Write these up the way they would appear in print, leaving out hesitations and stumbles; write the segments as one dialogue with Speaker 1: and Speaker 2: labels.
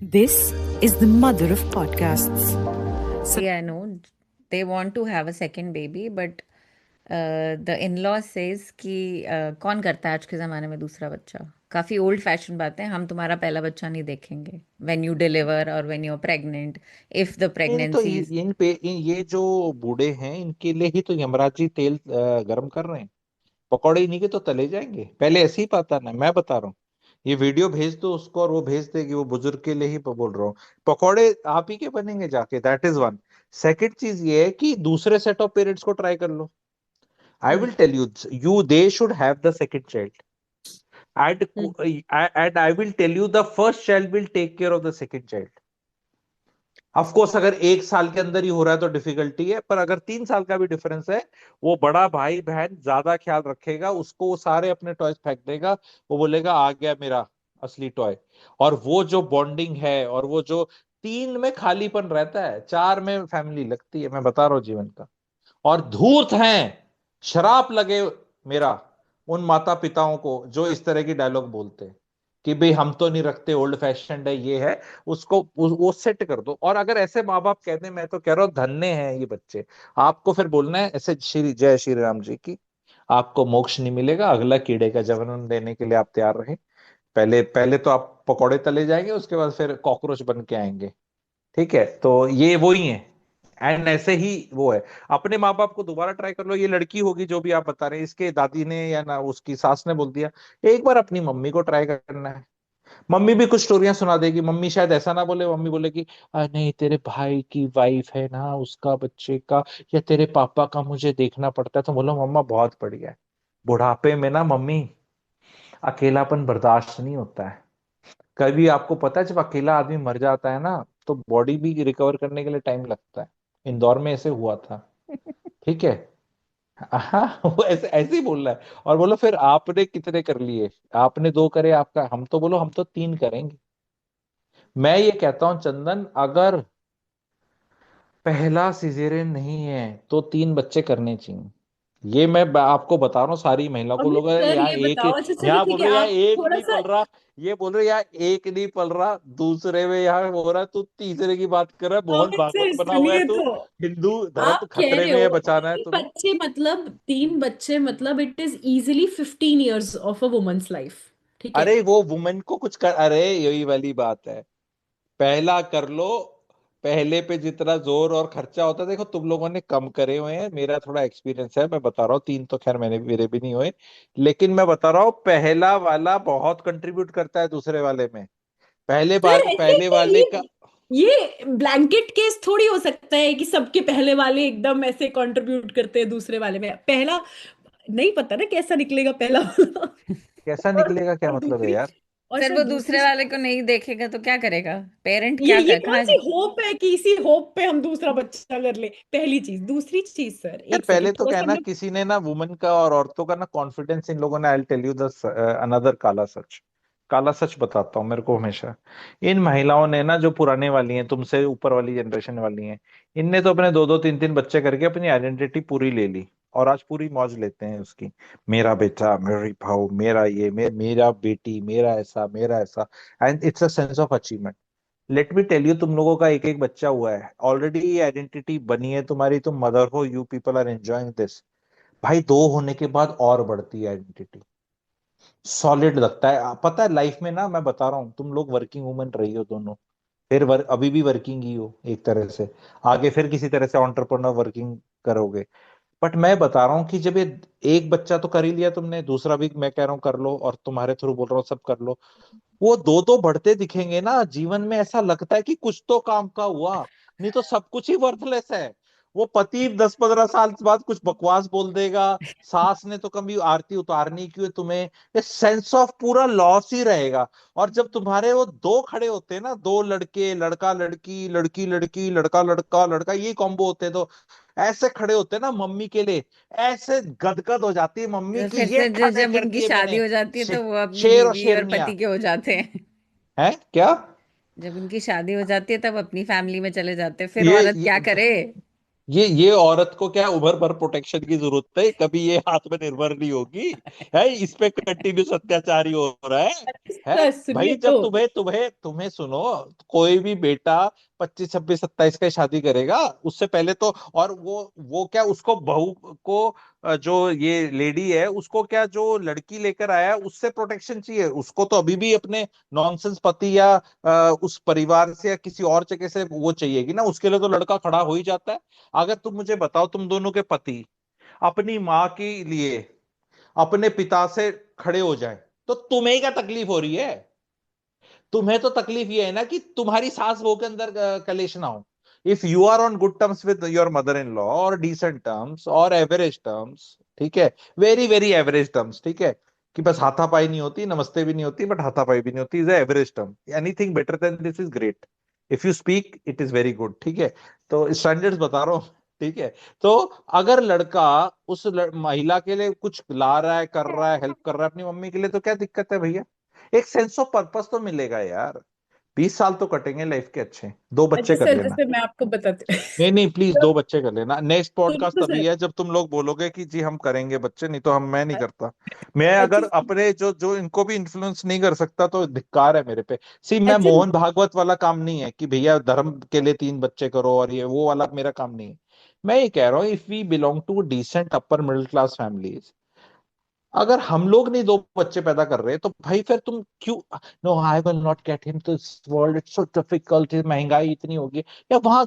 Speaker 1: This is the mother of podcasts.
Speaker 2: I know they want to have a second baby, but the in-law says कि कौन करता है आज के ज़माने में दूसरा बच्चा। काफ़ी ओल्ड फैशन बातें, हम तुम्हारा पहला बच्चा नहीं देखेंगे when you deliver or when you're pregnant, if the
Speaker 3: नहीं तो
Speaker 2: pregnancy is।
Speaker 3: ये जो बूढ़े हैं इनके लिए ही तो यमराज जी तेल गर्म कर रहे हैं। पकौड़े इन्हीं के तो तले जाएंगे, पहले ऐसे ही पता ना, मैं बता रहा हूँ। ये वीडियो भेज दो उसको और वो भेज देगी, वो बुजुर्ग के लिए ही बोल रहा हूँ। पकौड़े आप ही के बनेंगे जाके, दैट इज वन। सेकंड चीज ये है कि दूसरे सेट ऑफ पेरेंट्स को ट्राई कर लो। I will tell you, they should have the second child and and I will tell you the first child will take care of the second child. Of course अगर 1 साल के अंदर ही हो रहा है तो डिफिकल्टी है, पर अगर 3 साल का भी डिफरेंस है, वो बड़ा भाई बहन ज्यादा ख्याल रखेगा, उसको वो सारे अपने टॉयज फेंक देगा, वो बोलेगा आ गया मेरा असली टॉय। और वो जो बॉन्डिंग है और वो जो 3 में खालीपन रहता है, 4 में फैमिली लगती है, मैं बता रहा हूँ जीवन का। और धूर्त हैं, शराप लगे मेरा उन माता पिताओं को जो इस तरह की डायलॉग बोलते हैं कि भाई हम तो नहीं रखते, ओल्ड फैशन है, ये है। उसको वो सेट कर दो। और अगर ऐसे माँ बाप कहते हैं, मैं तो कह रहा हूँ धन्य हैं ये बच्चे। आपको फिर बोलना है ऐसे, श्री जय श्री राम जी की। आपको मोक्ष नहीं मिलेगा, अगला कीड़े का जन्म देने के लिए आप तैयार रहें। पहले पहले तो आप पकौड़े तले जाएंगे, उसके बाद फिर कॉकरोच बन के आएंगे। ठीक है, तो ये वो ही है। एंड ऐसे ही वो है। अपने माँ बाप को दोबारा ट्राई कर लो। ये लड़की होगी जो भी आप बता रहे हैं, इसके दादी ने या ना उसकी सास ने बोल दिया, एक बार अपनी मम्मी को ट्राई करना है। मम्मी भी कुछ स्टोरियां सुना देगी। मम्मी शायद ऐसा ना बोले, मम्मी बोलेगी नहीं तेरे भाई की वाइफ है ना, उसका बच्चे का या तेरे पापा का मुझे देखना पड़ता है। तो बोलो मम्मा बहुत बढ़िया है। बुढ़ापे में ना मम्मी अकेलापन बर्दाश्त नहीं होता है। कभी आपको पता है जब अकेला आदमी मर जाता है ना, तो बॉडी भी रिकवर करने के लिए टाइम लगता है। इंदौर में ऐसे हुआ था। ठीक है। हाँ, वो ऐसे ऐसे ही बोल रहा है। और बोलो फिर आपने कितने कर लिए? आपने 2 करे, आपका हम तो बोलो हम तो 3 करेंगे। मैं ये कहता हूँ चंदन, अगर पहला सिजेरियन नहीं है तो 3 बच्चे करने चाहिए। ये मैं आपको बता रहा हूँ, सारी महिलाओं को।
Speaker 4: अभी
Speaker 3: लोग
Speaker 4: सर
Speaker 3: यहाँ
Speaker 4: ये
Speaker 3: एक,
Speaker 4: बताओ, अच्छा चलो
Speaker 3: यहाँ
Speaker 4: ठीक
Speaker 3: बोल
Speaker 4: है,
Speaker 3: रहे यहाँ
Speaker 4: आप
Speaker 3: एक
Speaker 4: थोड़ा
Speaker 3: नहीं
Speaker 4: सा।
Speaker 3: पल रहा। ये बोल रहे यहाँ एक नहीं पल रहा, दूसरे में यहाँ हो रहा, तू तीसरे की बात कर रहा है। मोहन
Speaker 4: अमित
Speaker 3: भागवत
Speaker 4: सर
Speaker 3: बना हुआ है
Speaker 4: सुनिए
Speaker 3: तू।
Speaker 4: तो,
Speaker 3: हिंदू धर्म
Speaker 4: आप कह
Speaker 3: खतरे
Speaker 4: रहे
Speaker 3: में है,
Speaker 4: हो
Speaker 3: बचाना है तुम्हें।
Speaker 4: 3 बच्चे मतलब it is easily 15 years of a women's life. ठीक है।
Speaker 3: अरे वो वुमेन को कुछ कर, अरे यही वाली बात है। पहला कर लो। पहले पे जितना जोर और खर्चा होता है, देखो तुम लोगों ने कम करे हुए हैं, मेरा थोड़ा एक्सपीरियंस है, मैं बता रहा हूँ। 3 तो खैर मेरे भी नहीं हुए। लेकिन मैं बता रहा हूँ पहला वाला बहुत कंट्रीब्यूट करता है दूसरे वाले में।
Speaker 4: सर ऐसे
Speaker 3: पहले
Speaker 4: तो
Speaker 3: वाले का।
Speaker 4: ये ब्लैंकेट केस थोड़ी हो सकता है कि सबके पहले वाले एकदम ऐसे कंट्रीब्यूट करते हैं दूसरे वाले में। पहला नहीं पता ना कैसा निकलेगा पहला वाला।
Speaker 3: कैसा
Speaker 4: और
Speaker 3: निकलेगा क्या
Speaker 4: और
Speaker 3: मतलब है
Speaker 4: दूसरी,
Speaker 3: यार?
Speaker 4: और
Speaker 2: सर
Speaker 4: सर
Speaker 2: वो
Speaker 4: दूसरी,
Speaker 2: दूसरे वाले को नहीं देखेगा तो क्या करेगा? पेरेंट
Speaker 4: ये
Speaker 2: क्या
Speaker 4: ये
Speaker 2: कर
Speaker 4: कौन
Speaker 2: कहाँ।
Speaker 4: सी होप है कि इसी होप पे हम दूसरा बच्चा कर ले? पहली चीज। दूसरी चीज सर,
Speaker 3: यार
Speaker 4: एक
Speaker 3: पहले
Speaker 4: सेकंड
Speaker 3: तो
Speaker 4: थोड़ा सा
Speaker 3: कहना
Speaker 4: मतलब।
Speaker 3: किसी ने ना वुमेन का और औरतों का ना कॉन्फिडेंस, इन लोगों ने, I tell you the another काला सच। काला सच बताता हूँ, मेरे को हमेशा इन महिलाओं ने ना, जो पुराने वाली हैं, तुमसे ऊपर वाली जनरेशन वाली हैं, इनने तो अपने 2-2 3-3 बच्चे करके अपनी आइडेंटिटी पूरी ले ली। और आज पूरी मौज लेते हैं उसकी। मेरा बेटा, मेरी भाव, मेरा ये, मेरा बेटी, मेरा ऐसा। And it's a sense of achievement. Let me tell you, तुम लोगों का एक एक बच्चा हुआ है ऑलरेडी, ये आइडेंटिटी बनी है तुम्हारी, तुम मदर हो, you people are enjoying this. भाई 2 होने के बाद और बढ़ती है आइडेंटिटी। सॉलिड लगता है। पता है लाइफ में ना, मैं बता रहा हूँ, तुम लोग वर्किंग वुमेन रही हो दोनों, फिर अभी भी वर्किंग ही हो एक तरह से, आगे फिर किसी तरह से एंटरप्रेन्योर वर्किंग करोगे। बट मैं बता रहा हूँ कि जब ये एक बच्चा तो कर ही लिया तुमने, दूसरा भी मैं कह रहा हूँ कर लो, और तुम्हारे थ्रू बोल रहा हूँ सब कर लो। वो 2 बढ़ते दिखेंगे ना जीवन में, ऐसा लगता है कि कुछ तो काम का हुआ। नहीं तो सब कुछ ही वर्थलेस है। वो पति 10-15 साल बाद कुछ बकवास बोल देगा। सास ने तो कभी आरती उतारनी क्यों है तुम्हें? ये सेंस ऑफ पूरा लॉस ही रहेगा। और जब तुम्हारे वो 2 खड़े होते हैं ना, 2 लड़के, लड़का लड़की, लड़की लड़की, लड़का लड़का लड़का, ये कॉम्बो होते हैं, तो ऐसे खड़े होते हैं ना मम्मी के लिए, ऐसे गदगद हो जाती है मम्मी
Speaker 2: तो
Speaker 3: की,
Speaker 2: फिर
Speaker 3: ये
Speaker 2: से जो
Speaker 3: ठंडे
Speaker 2: जब
Speaker 3: कर
Speaker 2: उनकी
Speaker 3: दिए
Speaker 2: शादी
Speaker 3: मैंने।
Speaker 2: हो जाती है
Speaker 3: शे,
Speaker 2: तो वो अपनी
Speaker 3: शेर और
Speaker 2: बीवी और
Speaker 3: शेरनिया
Speaker 2: पति के हो जाते हैं।
Speaker 3: है क्या?
Speaker 2: जब उनकी शादी हो जाती है तब अपनी फैमिली में चले जाते हैं, फिर
Speaker 3: ये,
Speaker 2: औरत
Speaker 3: ये
Speaker 2: क्या करे?
Speaker 3: ये औरत को क्या उम्र भर प्रोटेक्शन की जरूरत है, कभी ये आत्मनिर्भर नहीं होगी। है, इस पे कंटिन्यूस अत्याचार ही हो रहा है
Speaker 4: सर सुनिए
Speaker 3: भाई। जब
Speaker 4: तो।
Speaker 3: तुम्हें तुम्हें तुम्हें सुनो, कोई भी बेटा 25 26 27 का शादी करेगा, उससे पहले तो, और वो क्या, उसको बहू को जो ये लेडी है उसको क्या, जो लड़की लेकर आया है उससे प्रोटेक्शन चाहिए, उसको तो अभी भी अपने नॉनसेंस पति या उस परिवार से या किसी और जगह से वो चाहिएगी ना, उसके लिए तो लड़का खड़ा हो ही जाता है। अगर तुम मुझे बताओ, तुम दोनों के पति अपनी माँ के लिए अपने पिता से खड़े हो जाएं, तो तुम्हें क्या तकलीफ हो रही है? तुम्हें तो तकलीफ ये है ना कि तुम्हारी सास बहू के अंदर कलेश ना हो। If you are on good terms with your mother in law, और डिसेंट टर्म्स और एवरेज टर्म्स, ठीक है, वेरी वेरी एवरेज टर्म्स, ठीक है, कि बस हाथापाई नहीं होती, नमस्ते भी नहीं होती, बट हाथापाई भी नहीं होती, is average term. Anything better than this is great. If you speak it is very good, ठीक है। तो स्टैंडर्ड्स बता रहा हूँ, ठीक है। तो अगर लड़का उस महिला के लिए कुछ ला रहा है, कर रहा है, हेल्प कर रहा है अपनी मम्मी के लिए, तो क्या दिक्कत है भैया? एक सेंस ऑफ पर्पस तो मिलेगा यार। 20 साल तो कटेंगे लाइफ के अच्छे। दो
Speaker 4: अच्छा
Speaker 3: बच्चे कर
Speaker 4: सर,
Speaker 3: लेना।
Speaker 4: जैसे मैं आपको बताती
Speaker 3: नहीं नहीं, प्लीज
Speaker 4: तो,
Speaker 3: 2 बच्चे कर लेना। नेक्स्ट
Speaker 4: सुनो
Speaker 3: पॉडकास्ट
Speaker 4: तो
Speaker 3: तभी
Speaker 4: सर।
Speaker 3: है जब तुम लोग बोलोगे कि जी हम करेंगे बच्चे, नहीं तो हम, मैं नहीं करता। मैं
Speaker 4: अच्छा
Speaker 3: अगर अपने जो जो इनको भी इन्फ्लुएंस नहीं कर सकता तो धिक्कार है मेरे पे। सी, मैं
Speaker 4: अच्छा
Speaker 3: मोहन भागवत वाला काम नहीं है कि भैया धर्म के लिए 3 बच्चे करो और ये वो वाला मेरा काम नहीं है। मैं ये कह रहा हूँ, if we belong to decent upper middle class families, अगर हम लोग नहीं 2 बच्चे पैदा कर रहे तो भाई फिर तुम क्यों? No, I will not get him to this world, it's so difficult, महंगाई इतनी होगी। या वहां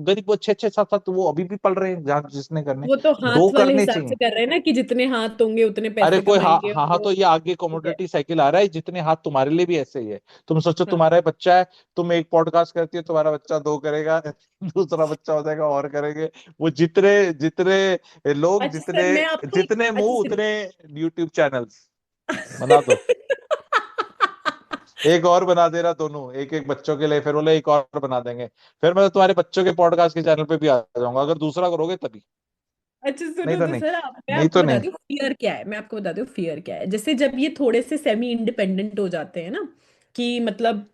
Speaker 3: गरीब वो 6 6 7 7 वो अभी भी पढ़ रहे हैं जहाँ जिसने करने।
Speaker 4: वो तो
Speaker 3: दो
Speaker 4: हाथ वाले
Speaker 3: करने
Speaker 4: हिसाब से
Speaker 3: चाहिए।
Speaker 4: कर रहे हैं ना, कि जितने हाथ होंगे उतने
Speaker 3: अरे
Speaker 4: पैसे
Speaker 3: कोई, हाँ
Speaker 4: कमाएंगे
Speaker 3: हाँ हाँ,
Speaker 4: वो।
Speaker 3: तो ये आगे
Speaker 4: ठीक है।
Speaker 3: कमोडिटी साइकिल आ रहा है, जितने हाथ तुम्हारे लिए भी ऐसे ही है। तुम सोचो
Speaker 4: हाँ।
Speaker 3: तुम्हारा बच्चा है, तुम एक पॉडकास्ट करती हो, तुम्हारा बच्चा 2 करेगा, दूसरा बच्चा हो जाएगा और करेंगे। वो जितने जितने लोग,
Speaker 4: अच्छा सर,
Speaker 3: जितने
Speaker 4: मैं आपको एक
Speaker 3: जितने
Speaker 4: अच्छा
Speaker 3: मुंह
Speaker 4: सुनिए।
Speaker 3: उतने यूट्यूब चैनल्स बना दो। एक और बना दे रहा, दोनों एक एक बच्चों के लिए, फिर बोले एक और बना देंगे। फिर मैं तो तुम्हारे बच्चों के पॉडकास्ट के चैनल पे भी आ जाऊंगा, अगर दूसरा करोगे तभी।
Speaker 4: अच्छा
Speaker 3: नहीं
Speaker 4: सुनो
Speaker 3: तो
Speaker 4: तो
Speaker 3: नहीं।
Speaker 4: सर, मैं
Speaker 3: नहीं
Speaker 4: आपको
Speaker 3: तो
Speaker 4: बताती
Speaker 3: नहीं।
Speaker 4: हूँ फियर क्या है। मैं आपको बताती हूँ फियर क्या है। जैसे जब ये थोड़े से सेमी इंडिपेंडेंट हो जाते हैं ना, कि मतलब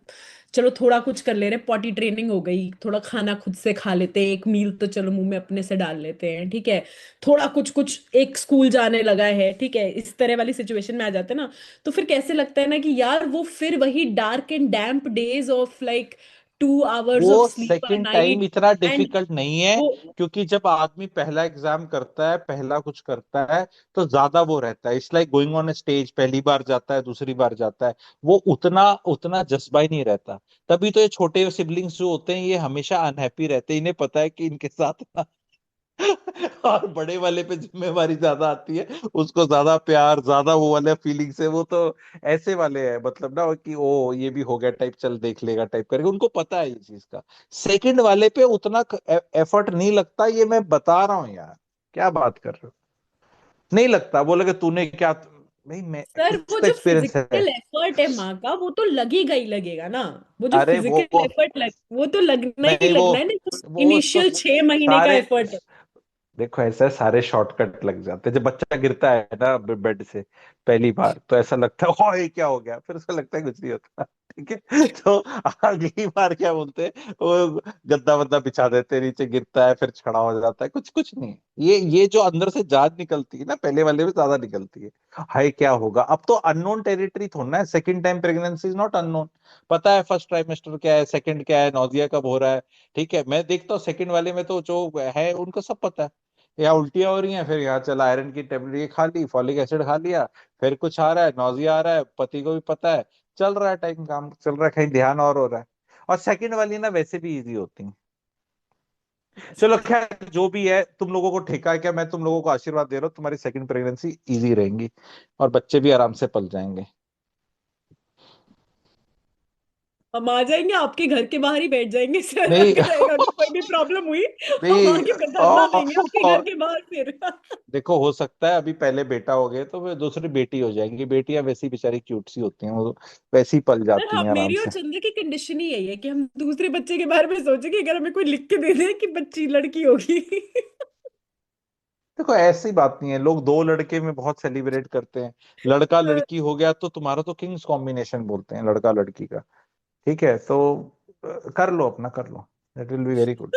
Speaker 4: चलो थोड़ा कुछ कर ले रहे, पॉटी ट्रेनिंग हो गई, थोड़ा खाना खुद से खा लेते हैं, एक मील तो चलो मुंह में अपने से डाल लेते हैं, ठीक है, थोड़ा कुछ कुछ एक स्कूल जाने लगा है, ठीक है, इस तरह वाली सिचुएशन में आ जाते हैं ना, तो फिर कैसे लगता है ना कि यार वो फिर वही dark and damp days of like 2 hours of
Speaker 3: वो
Speaker 4: sleep a
Speaker 3: second time
Speaker 4: night.
Speaker 3: इतना
Speaker 4: एंड
Speaker 3: डिफिकल्ट नहीं है,
Speaker 4: वो
Speaker 3: क्योंकि जब आदमी पहला एग्जाम करता है, पहला कुछ करता है, तो ज्यादा वो रहता है। It's like going on stage, पहली बार जाता है, दूसरी बार जाता है, वो उतना उतना जज्बा ही नहीं रहता। तभी तो ये छोटे सिबलिंग्स जो होते हैं, ये हमेशा अनहैप्पी रहते हैं। इन्हें पता है कि इनके साथ और बड़े वाले पे जिम्मेवारी ज्यादा आती है, उसको ज्यादा प्यार, ज्यादा वो वाले फीलिंग से, वो तो ऐसे वाले हैं, मतलब ना कि ओ ये भी हो गया टाइप, चल देख लेगा टाइप करके, उनको पता है ये चीज का। सेकंड वाले पे उतना एफर्ट नहीं लगता, ये मैं बता रहा हूँ यार। क्या बात कर रहे हो? नहीं लगता, बोले तूने क्या, भाई मैं,
Speaker 4: सर
Speaker 3: कुछ
Speaker 4: वो
Speaker 3: तो
Speaker 4: जो
Speaker 3: एक्सपीरियंस है।
Speaker 4: फिजिकल एफर्ट है माँ का, वो तो लगेगा ही लगेगा ना। वो जो
Speaker 3: अरे
Speaker 4: फिजिकल एफर्ट वो तो लगना ही
Speaker 3: नहीं,
Speaker 4: लगना है ना।
Speaker 3: वो तो
Speaker 4: इनिशियल 6 महीने का
Speaker 3: सारे,
Speaker 4: एफर्ट है।
Speaker 3: देखो ऐसा है, सारे शॉर्टकट लग जाते हैं। जब बच्चा गिरता है ना बेड से पहली बार, तो ऐसा लगता है ओ ये क्या हो गया, फिर उसको लगता है कुछ नहीं होता। ठीक है। तो अगली बार क्या बोलते हैं, वो गद्दा वद्दा बिछा देते हैं, नीचे गिरता है, फिर खड़ा हो जाता है, कुछ कुछ नहीं। ये जो अंदर से जान निकलती है ना, पहले वाले में ज्यादा निकलती है। हाय क्या होगा, अब तो अननोन टेरिटरी थोड़ा है। Second time pregnancy is not unknown. पता है फर्स्ट ट्राइमेस्टर क्या है, सेकंड क्या है, नौजिया कब हो रहा है। ठीक है, मैं देखता हूँ सेकंड वाले में तो जो है उनको सब पता है। यहाँ उल्टियां हो रही हैं, फिर यहाँ चला आयरन की टेबलेट ये खा ली, फॉलिक एसिड खा लिया, फिर कुछ आ रहा है, नौजिया आ रहा है, पति को भी पता है, चल रहा है, टाइम काम चल रहा है, कहीं ध्यान और हो रहा है। और सेकंड वाली ना वैसे भी इजी होती है। चलो खैर, जो भी है, तुम लोगों को ठेका है क्या? मैं तुम लोगों को आशीर्वाद दे रहा हूँ, तुम्हारी सेकंड प्रेगनेंसी इजी रहेंगी और बच्चे भी आराम से पल जाएंगे।
Speaker 4: हम आ जाएंगे, आपके घर के बाहर ही बैठ जाएंगे सर।
Speaker 3: नहीं।
Speaker 4: अगर कोई भी प्रॉब्लम हुई, हम
Speaker 3: नहीं,
Speaker 4: आके धरना देंगे आपके घर
Speaker 3: और
Speaker 4: के बाहर फिर।
Speaker 3: देखो, हो सकता है अभी पहले बेटा हो गए तो फिर दूसरी बेटी हो जाएगी। बेटियां वैसी बेचारी क्यूट सी होती हैं, वो वैसी ही पल
Speaker 4: सर
Speaker 3: जाती
Speaker 4: हाँ,
Speaker 3: हैं आराम
Speaker 4: मेरी और
Speaker 3: से।
Speaker 4: चंद्र की कंडीशन ही यही है कि हम दूसरे बच्चे के बारे में सोचेंगे अगर हमें कोई लिख के दे दे कि बच्ची लड़की होगी।
Speaker 3: देखो ऐसी बात नहीं है, लोग 2 लड़के में बहुत सेलिब्रेट करते हैं। लड़का लड़की हो गया तो तुम्हारा तो किंग्स कॉम्बिनेशन बोलते हैं लड़का लड़की का। ठीक है, तो कर लो अपना, कर लो, that will be very good.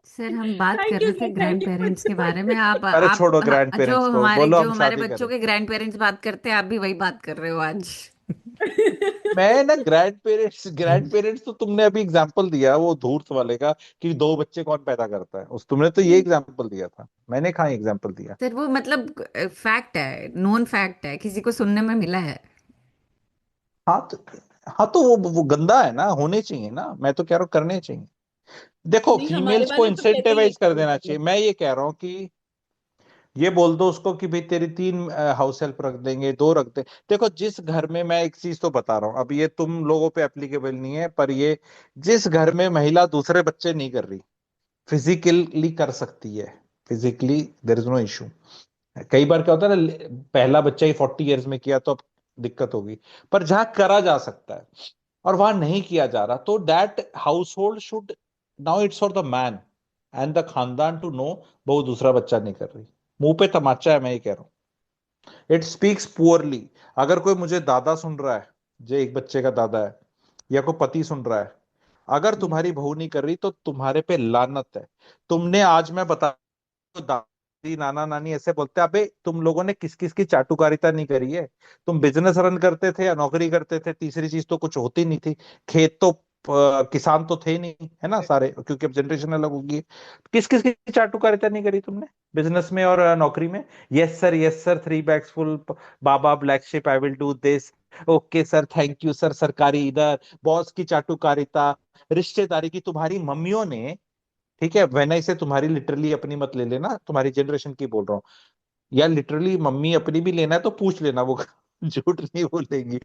Speaker 2: Sir हम बात कर
Speaker 4: थैंक यू
Speaker 2: रहे थे
Speaker 4: sir,
Speaker 2: grand
Speaker 4: thank you for
Speaker 2: parents के बारे में।
Speaker 3: अरे छोड़ो ग्रैंड
Speaker 2: जो
Speaker 3: पेरेंट्स को,
Speaker 2: हमारे
Speaker 3: बोलो
Speaker 2: जो
Speaker 3: हम
Speaker 2: हमारे
Speaker 3: शादी
Speaker 2: बच्चों
Speaker 3: करें।
Speaker 2: के ग्रैंड पेरेंट्स बात करते हैं, आप भी वही बात कर रहे हो आज।
Speaker 3: मैं ना ग्रैंड पेरेंट्स तो तुमने अभी एग्जांपल दिया वो धूर्त वाले का, कि दो बच्चे कौन पैदा करता है, उस तुमने तो ये एग्जांपल दिया था, मैंने कहाँ एग्जांपल दिया।
Speaker 2: सर वो मतलब फैक्ट है, नोन फैक्ट है, किसी को सुनने में मिला है।
Speaker 3: हाँ तो, हाँ तो वो गंदा है ना, होने चाहिए ना, मैं तो कह रहा हूँ करने चाहिए। देखो
Speaker 4: नहीं, हमारे
Speaker 3: फीमेल्स को
Speaker 4: वाले तो कहते ही है
Speaker 3: इंसेंटिवाइज
Speaker 4: कि
Speaker 3: कर
Speaker 4: नहीं
Speaker 3: देना
Speaker 4: करना।
Speaker 3: चाहिए, मैं ये कह रहा हूँ कि ये बोल दो उसको कि भाई तेरी 3 हाउस हेल्प रख देंगे, 2 रख दे। देखो जिस घर में, मैं एक चीज तो बता रहा हूँ, अब ये तुम लोगों पे एप्लीकेबल नहीं है, पर ये जिस घर में महिला दूसरे बच्चे नहीं कर रही, फिजिकली कर सकती है, physically there is no issue. कई बार क्या होता है ना, पहला बच्चा ही 40 ईयर्स में किया तो अब दिक्कत होगी, पर जहां करा जा सकता है और वहां नहीं किया जा रहा, तो that house hold should, now it's for the man and the खानदान टू नो, वो दूसरा बच्चा नहीं कर रही। मुंह पे तमाचा है, मैं ये कह रहा हूँ, इट स्पीक्स पुअरली। अगर कोई मुझे दादा सुन रहा है, जो एक बच्चे का दादा है, या कोई पति सुन रहा है, अगर तुम्हारी बहू नहीं कर रही तो तुम्हारे पे लानत है। तुमने, आज मैं बता, दादी नाना नानी ऐसे बोलते हैं, अबे तुम लोगों ने किस किस की चाटुकारिता नहीं करी है। तुम बिजनेस रन करते थे या नौकरी करते थे, तीसरी चीज तो कुछ होती नहीं थी। खेत तो किसान तो थे ही नहीं, है ना सारे, क्योंकि अब जनरेशन अलग होगी। किस किस की चाटुकारिता नहीं करी तुमने बिजनेस में और नौकरी में? Yes sir 3 bags full, baa baa black ship I will do this, okay sir thank you sir, सरकारी इधर, बॉस की चाटुकारिता, रिश्तेदारी की, तुम्हारी मम्मियों ने, ठीक है, वेन आई से तुम्हारी लिटरली अपनी मत ले लेना, तुम्हारी जनरेशन की बोल रहा हूँ, या लिटरली मम्मी अपनी भी लेना है तो पूछ लेना वो झूठ नहीं बोलेंगी।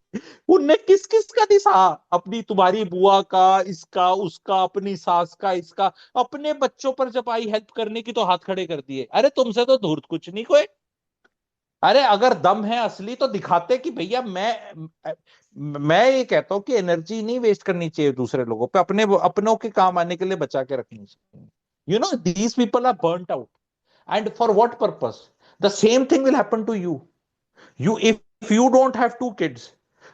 Speaker 3: उनने किस किस का नहीं सहा, अपनी तुम्हारी बुआ का, इसका उसका, अपनी सास का, इसका, अपने बच्चों पर जब आई हेल्प करने की तो हाथ खड़े कर दिए। अरे तुमसे तो धूर्त कुछ नहीं कोई। अरे अगर दम है असली तो दिखाते कि भैया मैं ये कहता हूं कि एनर्जी नहीं वेस्ट करनी चाहिए दूसरे लोगों पे, अपने अपनों के काम आने के लिए बचा के रखनी चाहिए। You know these people are burnt out, and for what purpose? The same thing will happen to you. You if you don't have 2 kids,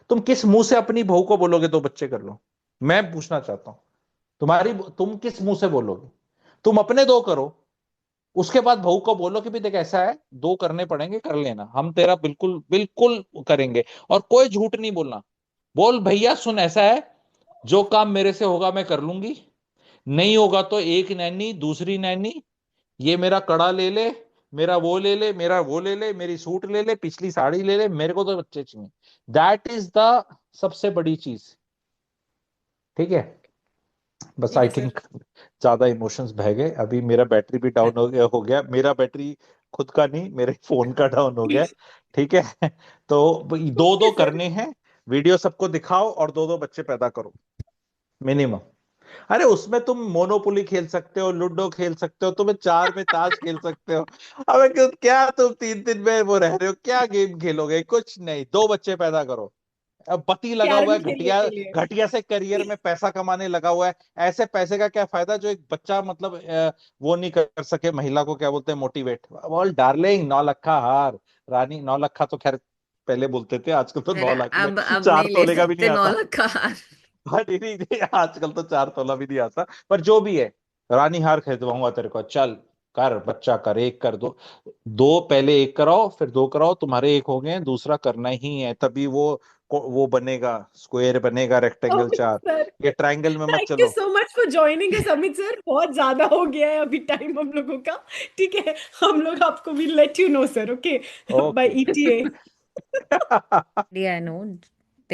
Speaker 3: तुम किस मुंह से अपनी बहू को बोलोगे 2 बच्चे कर लो? मैं पूछना चाहता हूं, तुम किस मुंह से बोलोगे? तुम अपने 2 करो, उसके बाद बहू को बोलो कि भी देख ऐसा है, 2 करने पड़ेंगे, कर लेना, हम तेरा बिल्कुल बिल्कुल करेंगे। और कोई झूठ नहीं बोलना, बोल भैया सुन ऐसा है, जो काम मेरे से होगा मैं कर लूंगी, नहीं होगा तो एक नैनी दूसरी नैनी, ये मेरा कड़ा ले ले, मेरा वो ले ले, मेरा वो ले ले, मेरी सूट ले ले, पिछली साड़ी ले ले, मेरे को तो बच्चे चाहिए। दैट इज द सबसे बड़ी चीज। ठीक है, बस
Speaker 4: ठीक
Speaker 3: आई
Speaker 4: है सर।
Speaker 3: थिंक ज्यादा इमोशंस बह गए, अभी मेरा बैटरी भी डाउन हो गया, मेरा बैटरी खुद का नहीं, मेरे फोन का डाउन हो गया। ठीक है तो 2-2
Speaker 4: ओके सर।
Speaker 3: करने हैं, वीडियो सबको दिखाओ और 2-2 बच्चे पैदा करो मिनिमम। अरे उसमें तुम मोनोपोली खेल सकते हो, लूडो खेल सकते हो, तुम्हें 4 में ताश खेल सकते हो। अबे क्या तुम 3 दिन में वो रह रहे हो, क्या गेम खेलोगे? कुछ नहीं, 2 बच्चे पैदा करो। अब पति लगा हुआ
Speaker 4: कैरम
Speaker 3: है
Speaker 4: खेलने
Speaker 3: घटिया,
Speaker 4: के लिए।
Speaker 3: घटिया से करियर में पैसा कमाने लगा हुआ है, ऐसे पैसे का क्या फायदा जो एक बच्चा मतलब वो नहीं कर सके महिला को, क्या बोलते हैं, मोटिवेट। बोल डार्लिंग 9 लखा हार, रानी 9 लखा तो खैर पहले बोलते थे, आजकल तो
Speaker 2: सर
Speaker 3: 9 लाख में
Speaker 2: अब
Speaker 3: चार
Speaker 2: नहीं ले
Speaker 3: तोले का भी नहीं
Speaker 2: सकते नौ
Speaker 3: आता।
Speaker 2: लाख का हार।
Speaker 3: हाँ, नहीं नहीं नहीं, आजकल तो 4 तोला भी नहीं आता। पर जो भी है, रानी हार खरीदवाऊंगा तेरे को, चल कर बच्चा कर, एक कर दो, 2 पहले, एक कराओ फिर 2 कराओ, तुम्हारे एक हो गए, दूसरा करना ही है, तभी वो बनेगा, स्क्वायर बनेगा, रेक्टेंगल
Speaker 4: ओके
Speaker 3: 4।
Speaker 4: सर।
Speaker 3: ये ट्रायंगल में मत
Speaker 4: थैंक यू
Speaker 3: चलो।
Speaker 4: So much for joining us Amit sir, बहुत ज्यादा हो गया है अभी टाइम हम लोगों का। ठीक है, हम लोग आपको will let you know sir, okay, bye
Speaker 3: okay
Speaker 4: ETA.
Speaker 2: I no